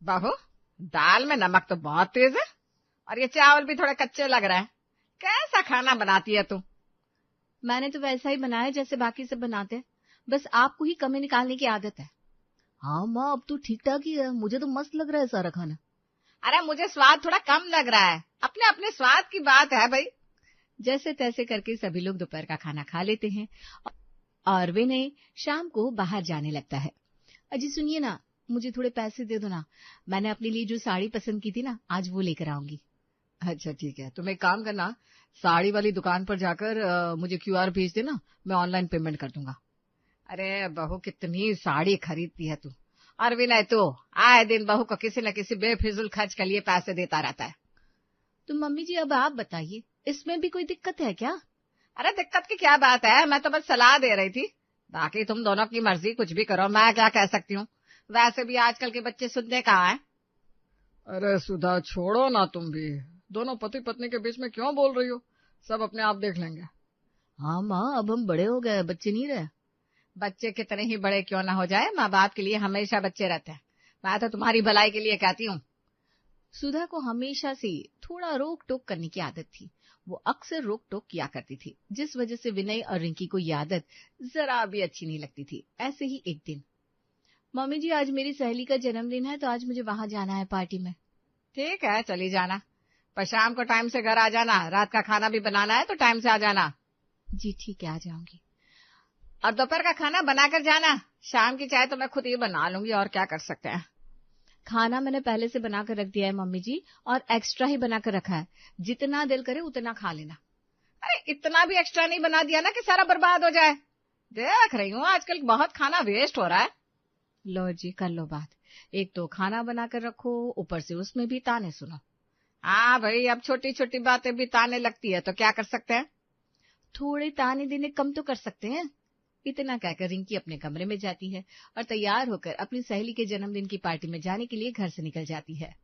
बहू, दाल में नमक तो बहुत तेज है और ये चावल भी थोड़े कच्चे लग रहे हैं। कैसा खाना बनाती है तू? मैंने तो वैसा ही बनाया जैसे बाकी सब बनाते हैं, बस आपको ही कमी निकालने की आदत है। हाँ माँ, अब तो ठीक ठाक ही है, मुझे तो मस्त लग रहा है सारा खाना। अरे मुझे स्वाद थोड़ा कम लग रहा है, अपने अपने स्वाद की बात है भाई। जैसे तैसे करके सभी लोग दोपहर का खाना खा लेते हैं और विनय शाम को बाहर जाने लगता है। अजी सुनिए ना, मुझे थोड़े पैसे दे दो ना, मैंने अपने लिए जो साड़ी पसंद की थी ना, आज वो लेकर आऊंगी। अच्छा ठीक है, तुम एक काम करना, साड़ी वाली दुकान पर जाकर मुझे क्यूआर भेज देना, मैं ऑनलाइन पेमेंट कर दूंगा। अरे बहू, कितनी साड़ी खरीदती है तू। और विनय तो आए दिन बहू को किसी न किसी बेफिजूल खर्च के लिए पैसे देता रहता है। तो मम्मी जी अब आप बताइए, इसमें भी कोई दिक्कत है क्या? अरे दिक्कत की क्या बात है, मैं तो बस सलाह दे रही थी, बाकी तुम दोनों की मर्जी, कुछ भी करो, मैं क्या कह सकती हूँ। वैसे भी आजकल के बच्चे सुनने कहाँ है। अरे सुधा, छोड़ो ना तुम भी, दोनों पति पत्नी के बीच में क्यों बोल रही हो, सब अपने आप देख लेंगे। हाँ माँ, अब हम बड़े हो गए, बच्चे नहीं रहे। बच्चे कितने ही बड़े क्यों ना हो जाए, माँ बाप के लिए हमेशा बच्चे रहते हैं। मैं तो तुम्हारी भलाई के लिए कहती हूँ। सुधा को हमेशा से थोड़ा रोक टोक करने की आदत थी। वो अक्सर रोक टोक किया करती थी, जिस वजह से विनय और रिंकी को ये आदत जरा भी अच्छी नहीं लगती थी। ऐसे ही एक दिन, मम्मी जी आज मेरी सहेली का जन्मदिन है, तो आज मुझे वहां जाना है पार्टी में। ठीक है, चली जाना, पर शाम को टाइम से घर आ जाना, रात का खाना भी बनाना है तो टाइम से आ जाना। जी ठीक है, आ जाऊंगी। और दोपहर का खाना बनाकर जाना, शाम की चाय तो मैं खुद ही बना लूंगी, और क्या कर सकते हैं। खाना मैंने पहले से बनाकर रख दिया है मम्मी जी, और एक्स्ट्रा ही बनाकर रखा है, जितना दिल करे उतना खा लेना। अरे इतना भी एक्स्ट्रा नहीं बना दिया ना कि सारा बर्बाद हो जाए। देख रही हूँ आजकल बहुत खाना वेस्ट हो रहा है। लो जी, कर लो बात। एक तो खाना बनाकर रखो, ऊपर से उसमें भी ताने सुनो। हाँ भाई, अब छोटी छोटी बातें भी ताने लगती है तो क्या कर सकते हैं। थोड़े ताने देने कम तो कर सकते हैं। इतना कहकर रिंकी अपने कमरे में जाती है और तैयार होकर अपनी सहेली के जन्मदिन की पार्टी में जाने के लिए घर से निकल जाती है।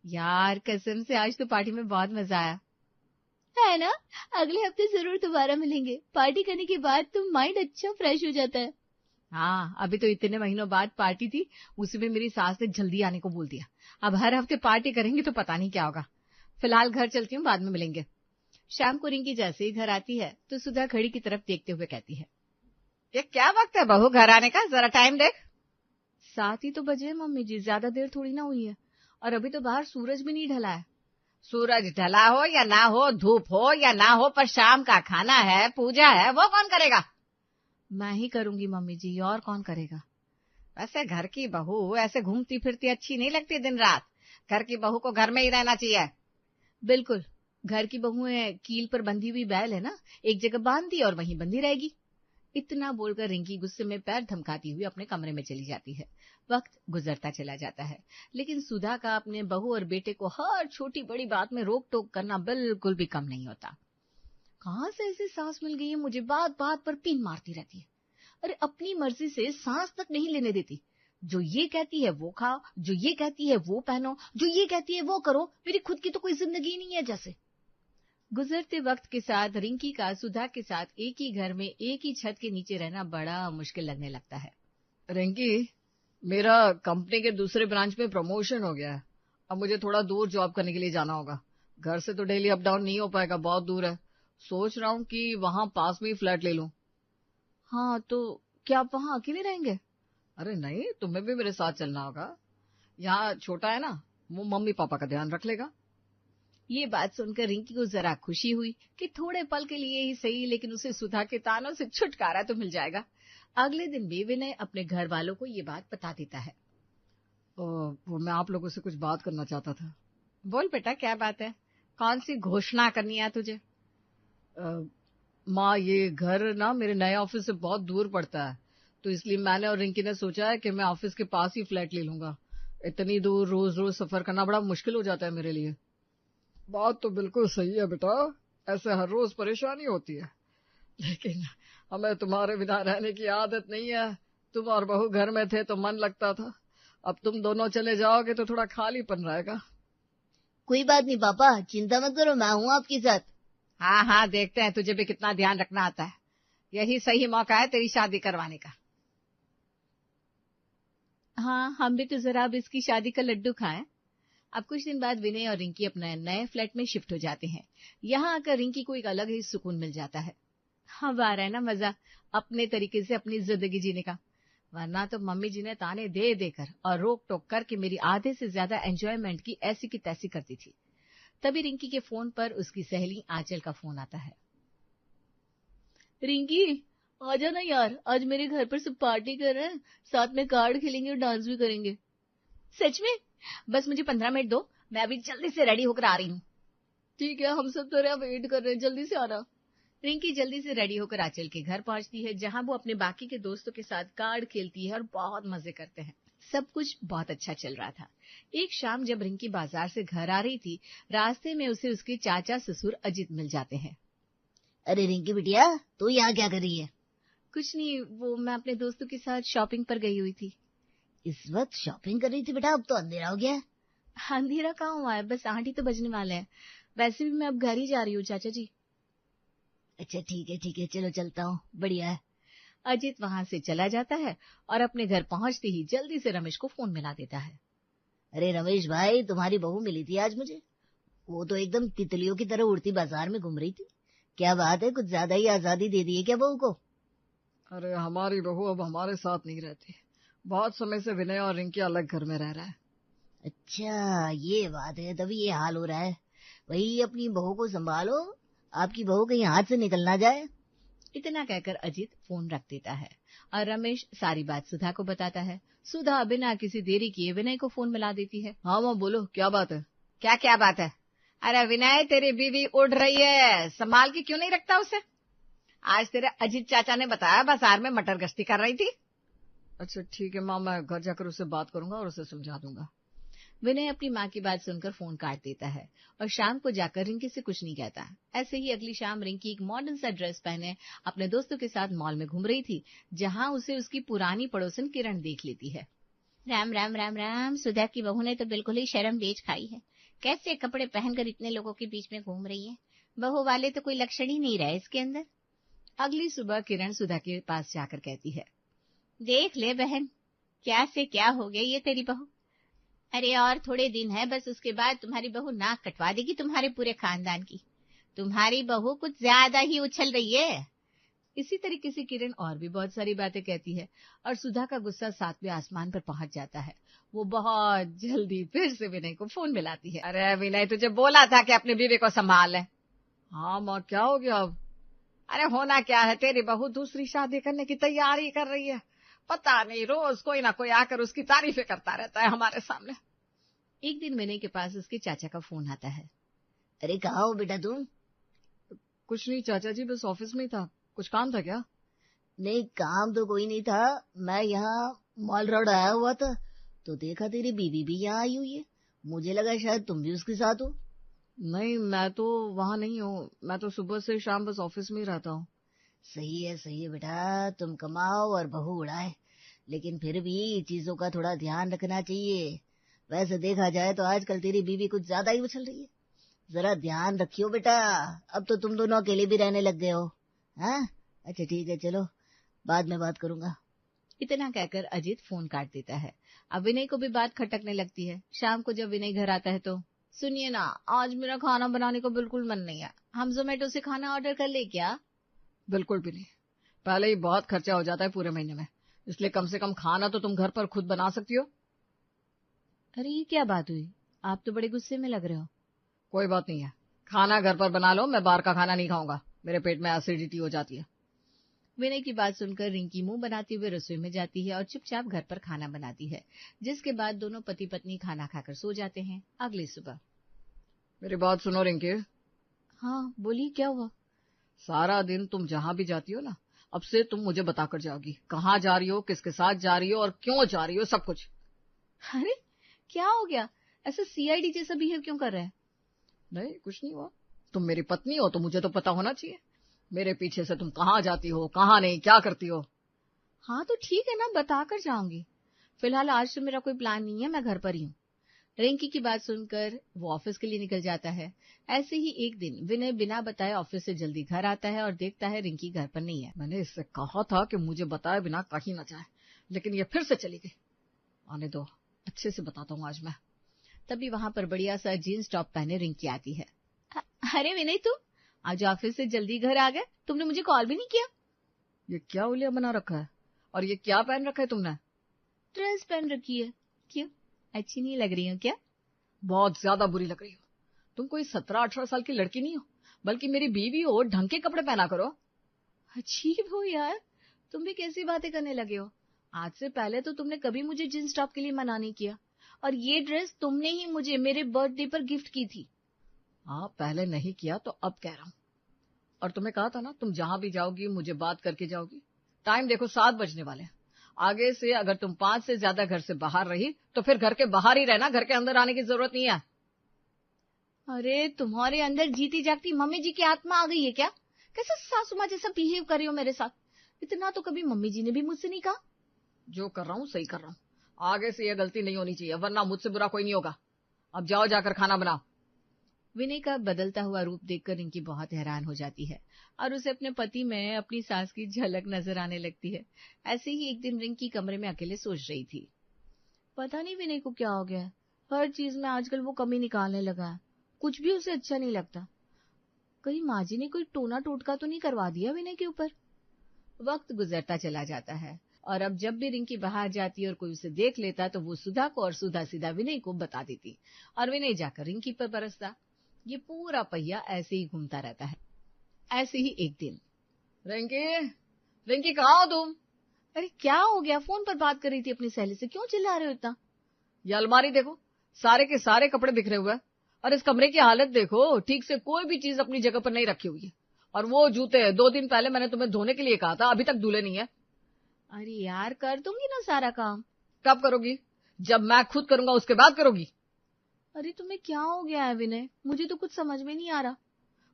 यार कसम से आज तो पार्टी में बहुत मजा आया है ना। अगले हफ्ते जरूर दोबारा मिलेंगे, पार्टी करने के बाद तो माइंड अच्छा फ्रेश हो जाता है। हाँ, अभी तो इतने महीनों बाद पार्टी थी, उसी में मेरी सास ने जल्दी आने को बोल दिया। अब हर हफ्ते पार्टी करेंगे तो पता नहीं क्या होगा। फिलहाल घर चलती हूँ, बाद में मिलेंगे। शाम को रिंकी जैसे ही घर आती है तो सुधा घड़ी की तरफ देखते हुए कहती है, ये क्या वक्त है बहू घर आने का, जरा टाइम देख। 7 ही तो बजे है मम्मी जी, ज्यादा देर थोड़ी ना हुई है, और अभी तो बाहर सूरज भी नहीं ढला है। सूरज ढला हो या ना हो, धूप हो या ना हो, पर शाम का खाना है, पूजा है, वो कौन करेगा? मैं ही करूंगी मम्मी जी, और कौन करेगा। वैसे घर की बहू ऐसे घूमती फिरती अच्छी नहीं लगती दिन रात। घर की बहू को घर में ही रहना चाहिए। बिल्कुल, घर की बहुएं कील पर बंधी हुई बैल है ना, एक जगह बांध दी और वहीं बंधी रहेगी। इतना बोलकर रिंकी गुस्से में पैर धमकाती हुई अपने कमरे में चली जाती है। वक्त गुजरता चला जाता है, लेकिन सुधा का अपने बहू और बेटे को हर छोटी बड़ी बात में रोक टोक करना बिल्कुल भी कम नहीं होता। कहाँ से ऐसी सास मिल गई है, मुझे बात बात पर पिन मारती रहती है। अरे अपनी मर्जी से सांस तक नहीं लेने देती। जो ये कहती है वो खाओ, जो ये कहती है वो पहनो, जो ये कहती है वो करो, मेरी खुद की तो कोई जिंदगी नहीं है जैसे। गुजरते वक्त के साथ रिंकी का सुधा के साथ एक ही घर में एक ही छत के नीचे रहना बड़ा मुश्किल लगने लगता है। रिंकी, मेरा कंपनी के दूसरे ब्रांच में प्रमोशन हो गया है, अब मुझे थोड़ा दूर जॉब करने के लिए जाना होगा। घर से तो डेली अप डाउन नहीं हो पाएगा, बहुत दूर है। सोच रहा हूँ कि वहां पास में ही फ्लैट ले लूं। हाँ तो क्या आप वहां अकेले रहेंगे? अरे नहीं, तुम्हें भी मेरे साथ चलना होगा। यहाँ छोटा है ना, वो मम्मी पापा का ध्यान रख लेगा। ये बात सुनकर रिंकी को जरा खुशी हुई कि थोड़े पल के लिए ही सही, लेकिन उसे सुधा के तानों से छुटकारा तो मिल जाएगा। अगले दिन भी विनय अपने घर वालों को ये बात बता देता है। वो मैं आप लोगों से कुछ बात करना चाहता था। बोल बेटा, क्या बात है? कौन सी घोषणा करनी है तुझे? माँ, ये घर ना मेरे नए ऑफिस से बहुत दूर पड़ता है, तो इसलिए मैंने और रिंकी ने सोचा है कि मैं ऑफिस के पास ही फ्लैट ले लूंगा। इतनी दूर रोज रोज सफर करना बड़ा मुश्किल हो जाता है मेरे लिए। बात तो बिल्कुल सही है बेटा, ऐसे हर रोज परेशानी होती है, लेकिन हमें तुम्हारे बिना रहने की आदत नहीं है। तुम और बहू घर में थे तो मन लगता था, अब तुम दोनों चले जाओगे तो थोड़ा खालीपन रहेगा। कोई बात नहीं पापा, चिंता मत करो, मैं हूँ आपके साथ। हाँ हाँ, देखते हैं तुझे भी कितना ध्यान रखना आता है। यही सही मौका है तेरी शादी करवाने का। हाँ, हम भी तो जरा अब इसकी शादी का लड्डू खाएं। अब कुछ दिन बाद विनय और रिंकी अपने नए फ्लैट में शिफ्ट हो जाते हैं। यहाँ आकर रिंकी को एक अलग ही सुकून मिल जाता है। अब आ रहा है ना मजा अपने तरीके से अपनी जिंदगी जीने का। वरना तो मम्मी जी ने ताने दे देकर और रोक टोक करके मेरी आधे से ज्यादा एंजॉयमेंट की ऐसी की तैसी करती थी। तभी रिंकी के फोन पर उसकी सहेली आंचल का फोन आता है। रिंकी, आजा ना यार, आज मेरे घर पर सब पार्टी कर रहे हैं, साथ में कार्ड खेलेंगे और डांस भी करेंगे। सच में? बस मुझे 15 मिनट दो, मैं अभी जल्दी से रेडी होकर आ रही हूँ। ठीक है, हम सब तेरा वेट कर रहे हैं, जल्दी से आना। रिंकी जल्दी से रेडी होकर आंचल के घर पहुंचती है, जहां वो अपने बाकी के दोस्तों के साथ कार्ड खेलती है और बहुत मजे करते हैं। सब कुछ बहुत अच्छा चल रहा था। एक शाम जब रिंकी बाजार से घर आ रही थी, रास्ते में उसे उसके चाचा ससुर अजित मिल जाते हैं। अरे रिंकी बिटिया, तू यहाँ क्या कर रही है? कुछ नहीं, वो मैं अपने दोस्तों के साथ शॉपिंग पर गई हुई थी। इस वक्त शॉपिंग कर रही थी बेटा? अब तो अंधेरा हो गया है। अंधेरा कहाँ हुआ है, बस 8 ही तो बजने वाले हैं। वैसे भी मैं अब घर ही जा रही हूँ चाचा जी। अच्छा ठीक है, चलो चलता हूँ, बढ़िया है। अजित वहां से चला जाता है और अपने घर पहुंचते ही जल्दी से रमेश को फोन मिला देता है। अरे रमेश भाई, तुम्हारी बहू मिली थी आज मुझे। वो तो एकदम तितलियों की तरह उड़ती बाजार में घूम रही थी। क्या बात है, कुछ ज्यादा ही आजादी दे दी है क्या बहू को? अरे हमारी बहू अब हमारे साथ नहीं रहती। बहुत समय से विनय और रिंकी अलग घर में रह रहा है। अच्छा ये बात है, तभी ये हाल हो रहा है। वही अपनी बहू को संभालो, आपकी बहू कहीं हाथ से निकल ना जाए। इतना कहकर अजित फोन रख देता है और रमेश सारी बात सुधा को बताता है। सुधा बिना किसी देरी किए विनय को फोन मिला देती है। हाँ माँ बोलो, क्या बात है? क्या बात है? अरे विनय, तेरी बीवी उड़ रही है, संभाल के क्यों नहीं रखता उसे? आज तेरे अजित चाचा ने बताया बाजार में मटर गश्ती कर रही थी। अच्छा ठीक है माँ, मैं घर जाकर उससे बात करूंगा और उसे समझा दूंगा। विनय अपनी माँ की बात सुनकर फोन काट देता है और शाम को जाकर रिंकी से कुछ नहीं कहता। ऐसे ही अगली शाम रिंकी एक मॉडर्न सा ड्रेस पहने अपने दोस्तों के साथ मॉल में घूम रही थी, जहां उसे उसकी पुरानी पड़ोसन किरण देख लेती है। राम राम राम राम, सुधा की बहू ने तो बिल्कुल ही शर्म बेच खाई है। कैसे कपड़े पहनकर इतने लोगों के बीच में घूम रही है। बहू वाले तो कोई लक्षण ही नहीं रहे इसके अंदर। अगली सुबह किरण सुधा के पास जाकर कहती है, देख ले बहन, क्या से क्या हो गया ये तेरी बहू। अरे और थोड़े दिन है बस, उसके बाद तुम्हारी बहू नाक कटवा देगी तुम्हारे पूरे खानदान की। तुम्हारी बहू कुछ ज्यादा ही उछल रही है। इसी तरीके से किरण और भी बहुत सारी बातें कहती है और सुधा का गुस्सा 7वें आसमान पर पहुंच जाता है। वो बहुत जल्दी फिर से विनय को फोन मिलाती है। अरे विनय, तुझे बोला था कि अपनी बीवी को संभाल ले। हाँ माँ, क्या हो गया अब? अरे होना क्या है, तेरी बहू दूसरी शादी करने की तैयारी कर रही है। पता नहीं, रोज कोई ना कोई आकर उसकी तारीफें करता रहता है हमारे सामने। एक दिन विनय के पास उसके चाचा का फोन आता है। अरे कहाँ हो बेटा तुम? कुछ नहीं चाचा जी, बस ऑफिस में ही था। कुछ काम था क्या? नहीं, काम तो कोई नहीं था। मैं यहाँ मॉल रोड आया हुआ था तो देखा तेरी बीवी भी यहाँ आई हुई है। मुझे लगा शायद तुम भी उसके साथ हो। नहीं, मैं तो वहां नहीं हूँ। मैं तो सुबह से शाम बस ऑफिस में ही रहता हूँ। सही है बेटा, तुम कमाओ और बहू उड़ाए, लेकिन फिर भी चीजों का थोड़ा ध्यान रखना चाहिए। वैसे देखा जाए तो आजकल तेरी बीवी कुछ ज्यादा ही उछल रही है। जरा ध्यान रखियो बेटा, अब तो तुम दोनों अकेले भी रहने लग गए हो। हाँ अच्छा ठीक है, चलो बाद में बात करूंगा। इतना कहकर अजित फोन काट देता है। अब विनय को भी बात खटकने लगती है। शाम को जब विनय घर आता है तो, सुनिए ना, आज मेरा खाना बनाने को बिल्कुल मन नहीं है, हम जोमेटो से खाना ऑर्डर कर ले क्या? बिल्कुल भी नहीं। पहले ही बहुत खर्चा हो जाता है पूरे महीने में, इसलिए कम से कम खाना तो तुम घर पर खुद बना सकती हो। अरे ये क्या बात हुई, आप तो बड़े गुस्से में लग रहे हो। कोई बात नहीं है, खाना घर पर बना लो, मैं बाहर का खाना नहीं खाऊंगा, मेरे पेट में एसिडिटी हो जाती है। विनय की बात सुनकर रिंकी मुंह बनाते हुए रसोई में जाती है और चुपचाप घर पर खाना बनाती है, जिसके बाद दोनों पति पत्नी खाना खाकर सो जाते हैं। अगली सुबह, मेरी बात सुनो रिंकी। हाँ बोलिए, क्या हुआ? सारा दिन तुम जहां भी जाती हो ना, अब से तुम मुझे बताकर जाओगी कहाँ जा रही हो, किसके साथ जा रही हो और क्यों जा रही हो, सब कुछ। अरे क्या हो गया, ऐसा सीआईडी जैसा बिहेव क्यों कर रहे हैं? नहीं कुछ नहीं हुआ, तुम मेरी पत्नी हो तो मुझे तो पता होना चाहिए मेरे पीछे से तुम कहाँ जाती हो, कहाँ नहीं, क्या करती हो। हाँ तो ठीक है ना, बताकर जाऊंगी। फिलहाल आज तो मेरा कोई प्लान नहीं है, मैं घर पर ही हूँ। रिंकी की बात सुनकर वो ऑफिस के लिए निकल जाता है। ऐसे ही एक दिन विनय बिना बताए ऑफिस से जल्दी घर आता है और देखता है रिंकी घर पर नहीं है। मैंने इससे कहा था कि मुझे बताए बिना कहीं न जाए, लेकिन ये फिर से चली गई। आने दो, अच्छे से बताता हूँ आज मैं। तभी वहां पर बढ़िया सा जीन्स टॉप पहने रिंकी आती है। अरे विनय, तुम आज ऑफिस से जल्दी घर आ गए, तुमने मुझे कॉल भी नहीं किया। ये क्या उलिया बना रखा है, और ये क्या पहन रखा है तुमने? ड्रेस पहन रखी है। क्यों, अच्छी नहीं लग रही हूँ क्या? बहुत ज्यादा बुरी लग रही हो। तुम कोई 17-18 साल की लड़की नहीं हो, बल्कि मेरी बीवी हो। ढंग के कपड़े पहना करो। अजीब हो यार, तुम भी कैसी बातें करने लगे हो। आज से पहले तो तुमने कभी मुझे जींस टॉप के लिए मना नहीं किया, और ये ड्रेस तुमने ही मुझे मेरे बर्थडे पर गिफ्ट की थी। हाँ, पहले नहीं किया तो अब कह रहा हूँ। और तुम्हें कहा था ना, तुम जहां भी जाओगी मुझे बात करके जाओगी। टाइम देखो, 7 बजने वाले हैं। आगे से अगर तुम 5 से ज्यादा घर से बाहर रही तो फिर घर के बाहर ही रहना, घर के अंदर आने की जरूरत नहीं है। अरे तुम्हारे अंदर जीती जागती मम्मी जी की आत्मा आ गई है क्या? कैसा सासू माँ जैसा बिहेव कर रही हो मेरे साथ। इतना तो कभी मम्मी जी ने भी मुझसे नहीं कहा। जो कर रहा हूँ सही कर रहा हूँ। आगे से ये गलती नहीं होनी चाहिए, वरना मुझसे बुरा कोई नहीं होगा। अब जाओ, जाकर खाना बनाओ। विनय का बदलता हुआ रूप देखकर रिंकी बहुत हैरान हो जाती है और उसे अपने पति में अपनी सास की झलक नजर आने लगती है। ऐसे ही एक दिन रिंकी कमरे में अकेले सोच रही थी। पता नहीं विनय को क्या हो गया है, हर चीज में आजकल वो कमी निकालने लगा है। कुछ भी उसे अच्छा नहीं लगता। कहीं माँ जी ने कोई टोना टोटका तो नहीं करवा दिया विनय के ऊपर। वक्त गुजरता चला जाता है और अब जब भी रिंकी बाहर जाती और कोई उसे देख लेता तो वो सुधा को और सुधा सीधा विनय को बता देती और विनय जाकर रिंकी पर बरसता। ये पूरा पहिया ऐसे ही घूमता रहता है। ऐसे ही एक दिन, रिंकी, रिंकी कहाँ हो तुम? अरे क्या हो गया, फोन पर बात कर रही थी अपनी सहेली से, क्यों चिल्ला रहे हो इतना? ये अलमारी देखो, सारे के सारे कपड़े बिखरे हुए हैं। और इस कमरे की हालत देखो, ठीक से कोई भी चीज अपनी जगह पर नहीं रखी हुई है। और वो जूते 2 दिन पहले मैंने तुम्हें धोने के लिए कहा था, अभी तक धुले नहीं है। अरे यार, कर दूंगी ना सारा काम। कब करोगी? जब मैं खुद करूंगा उसके बाद करोगी। अरे तुम्हें क्या हो गया है विनय, मुझे तो कुछ समझ में नहीं आ रहा।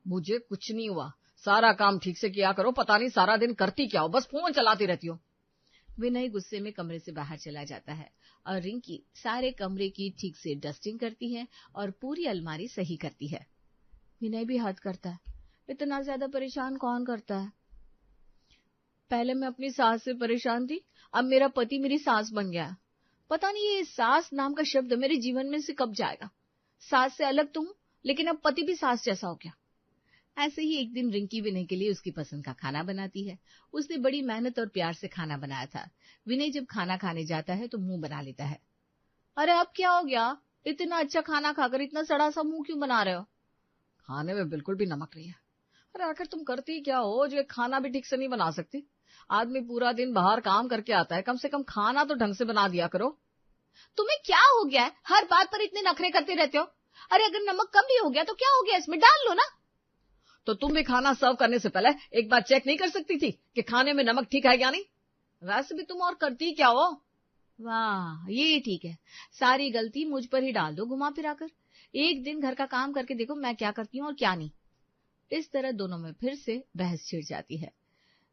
मुझे कुछ नहीं हुआ, सारा काम ठीक से किया करो। पता नहीं सारा दिन करती क्या हो, बस फोन चलाती रहती हो। विनय गुस्से में कमरे से बाहर चला जाता है और रिंकी सारे कमरे की ठीक से डस्टिंग करती है और पूरी अलमारी सही करती है। विनय भी हद करता है, इतना ज्यादा परेशान कौन करता है। पहले मैं अपनी सास से परेशान थी, अब मेरा पति मेरी सास बन गया। पता नहीं ये सास नाम का शब्द मेरे जीवन में से कब जाएगा। सास से अलग तो हूं, लेकिन अब पति भी सास जैसा हो गया। ऐसे ही एक दिन रिंकी विनय के लिए उसकी पसंद का खाना बनाती है। उसने बड़ी मेहनत और प्यार से खाना बनाया था। विनय जब खाना खाने जाता है तो मुंह बना लेता है। अरे अब क्या हो गया, इतना अच्छा खाना खाकर इतना सड़ा सा मुंह क्यों बना रहे हो? खाने में बिल्कुल भी नमक नहीं है। अरे आखिर तुम करती क्या हो जो खाना भी ठीक से नहीं बना सकती? आदमी पूरा दिन बाहर काम करके आता है, कम से कम खाना तो ढंग से बना दिया करो। तुम्हें क्या हो गया है, हर बात पर इतने नखरे करते रहते हो। अरे अगर नमक कम भी हो गया तो क्या हो गया, इसमें डाल लो ना। तो तुम भी खाना सर्व करने से पहले एक बार चेक नहीं कर सकती थी कि खाने में नमक ठीक है या नहीं? वैसे भी तुम और करती क्या हो? वाह, ये ठीक है, सारी गलती मुझ पर ही डाल दो घुमा फिरा कर। एक दिन घर का काम करके देखो मैं क्या करती हूँ और क्या नहीं। इस तरह दोनों में फिर से बहस छिड़ जाती है।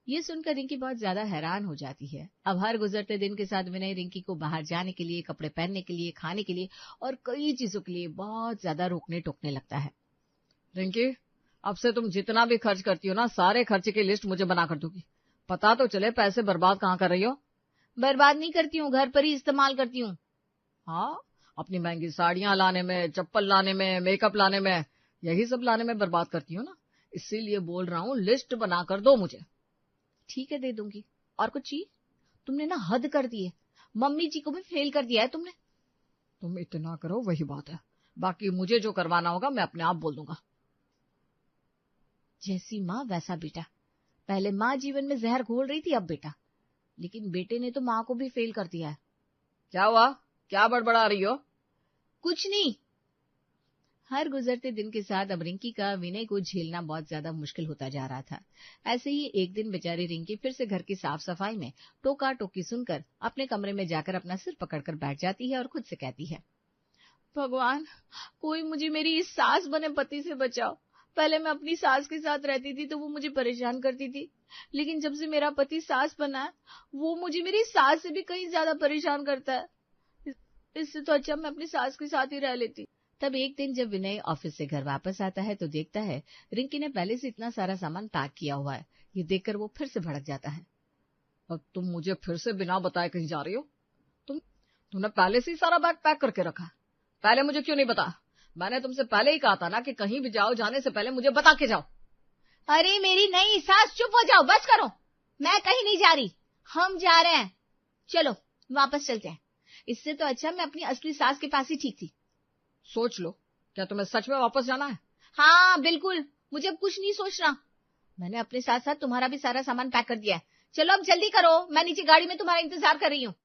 ये सुनकर रिंकी बहुत ज्यादा हैरान हो जाती है। अब हर गुजरते दिन के साथ विनय रिंकी को बाहर जाने के लिए, कपड़े पहनने के लिए, खाने के लिए और कई चीजों के लिए बहुत ज्यादा रोकने टोकने लगता है। रिंकी, अब से तुम जितना भी खर्च करती हो ना, सारे खर्चे की लिस्ट मुझे बना कर दोगी। पता तो चले पैसे बर्बाद कहाँ कर रही हो। बर्बाद नहीं करती हूँ, घर पर ही इस्तेमाल करती हूँ। हाँ, अपनी महंगी साड़ियां लाने में, चप्पल लाने में, मेकअप लाने में, यही सब लाने में बर्बाद करती हो ना। इसीलिए बोल रहा हूँ, लिस्ट बना कर दो मुझे। ठीक है, दे दूंगी। और कुछ चाहिए? तुमने ना हद कर दी है, मम्मी जी को भी फेल कर दिया है तुमने। तुम इतना करो वही बात है, बाकी मुझे जो करवाना होगा मैं अपने आप बोल दूंगा। जैसी माँ वैसा बेटा। पहले माँ जीवन में जहर घोल रही थी, अब बेटा। लेकिन बेटे ने तो माँ को भी फेल कर दिया है। क्या हुआ, क्या बड़बड़ा रही हो? कुछ नहीं। हर गुजरते दिन के साथ अब रिंकी का विनय को झेलना बहुत ज्यादा मुश्किल होता जा रहा था। ऐसे ही एक दिन बेचारी रिंकी फिर से घर की साफ सफाई में टोका टोकी सुनकर अपने कमरे में जाकर अपना सिर पकड़कर बैठ जाती है और खुद से कहती है, भगवान, कोई मुझे मेरी इस सास बने पति से बचाओ। पहले मैं अपनी सास के साथ रहती थी तो वो मुझे परेशान करती थी, लेकिन जब से मेरा पति सास बना है वो मुझे मेरी सास से भी कहीं ज्यादा परेशान करता है। इससे तो अच्छा मैं अपनी सास के साथ ही रह लेती। तब एक दिन जब विनय ऑफिस से घर वापस आता है तो देखता है रिंकी ने पहले से इतना सारा सामान पैक किया हुआ है। ये देखकर वो फिर से भड़क जाता है। अब तुम मुझे फिर से बिना बताए कहीं जा रही हो? तूने पहले से ही सारा बैग पैक करके रखा है। पहले मुझे क्यों नहीं बता? मैंने तुमसे पहले ही कहा था ना कि कहीं भी जाओ जाने से पहले मुझे बता के जाओ। अरे मेरी नई सास, चुप हो जाओ, बस करो। मैं कहीं नहीं जा रही, हम जा रहे हैं। चलो वापस चलते हैं। इससे तो अच्छा मैं अपनी असली सास के पास ही ठीक थी। सोच लो, क्या तुम्हें सच में वापस जाना है? हाँ बिल्कुल, मुझे अब कुछ नहीं सोचना। मैंने अपने साथ साथ तुम्हारा भी सारा सामान पैक कर दिया है। चलो अब जल्दी करो, मैं नीचे गाड़ी में तुम्हारा इंतजार कर रही हूँ।